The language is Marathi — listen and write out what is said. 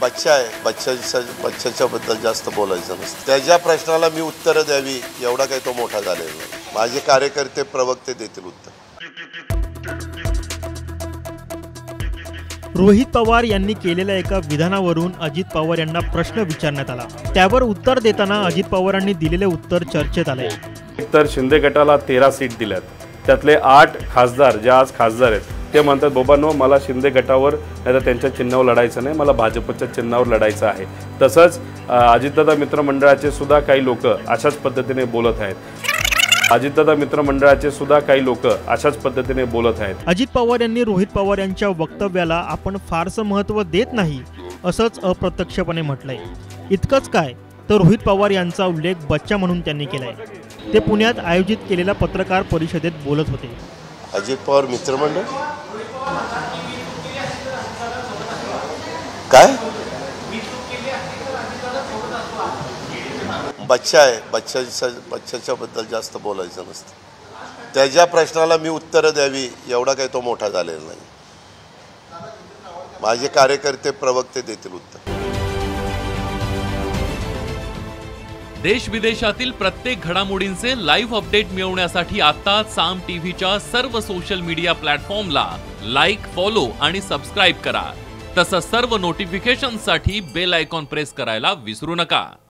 बच्चा आहे, बच्च्याच्या बद्दल जास्त बोलायचं नसतं. त्याच्या प्रश्नाला मी उत्तरं द्यावी एवढा काही तो मोठा झालेला नाही. माझे कार्यकर्ते प्रवक्ते देतील उत्तर. रोहित पवार यांनी केलेल्या एका विधानावरून अजित पवार यांना प्रश्न विचारण्यात आला. त्यावर उत्तर देताना अजित पवारांनी दिलेले उत्तर चर्चेत आले. तर शिंदे गटाला 13 सीट दिल्यात, त्यातले 8 खासदार जे आज खासदार आहेत ते म्हणतात बाबांनो मला शिंदे गटावर नाहीतर त्यांच्या चिन्हावर लढायचं नाही, मला भाजपच्या चिन्हावर लढायचं आहे. तसंच अजितदादा मित्रमंडळाचे सुद्धा काही लोक अशाच पद्धतीने बोलत आहेत. अजित पवार यांनी रोहित पवार यांच्या वक्तव्याला आपण फारसं महत्त्व देत नाही असंच अप्रत्यक्षपणे म्हटलंय. इतकंच काय तर रोहित पवार यांचा उल्लेख बच्चा म्हणून त्यांनी केलाय. ते पुण्यात आयोजित केलेल्या पत्रकार परिषदेत बोलत होते. अजित पवार मित्रमंडळ काय बच्चा आहे, बच्च्याच्या बद्दल जास्त बोलायचं नसतं. त्याच्या प्रश्नाला मी उत्तरं द्यावी एवढा काही तो मोठा झालेला नाही. माझे कार्यकर्ते प्रवक्ते देतील उत्तर. देश विदेशातील प्रत्येक घडामोडींचे लाईव्ह अपडेट मिळवण्यासाठी आता साम टीव्हीच्या सर्व सोशल मीडिया प्लॅटफॉर्मला लाईक, फॉलो आणि सबस्क्राईब करा. तसंच सर्व नोटिफिकेशनसाठी बेल आयकॉन प्रेस करायला विसरू नका.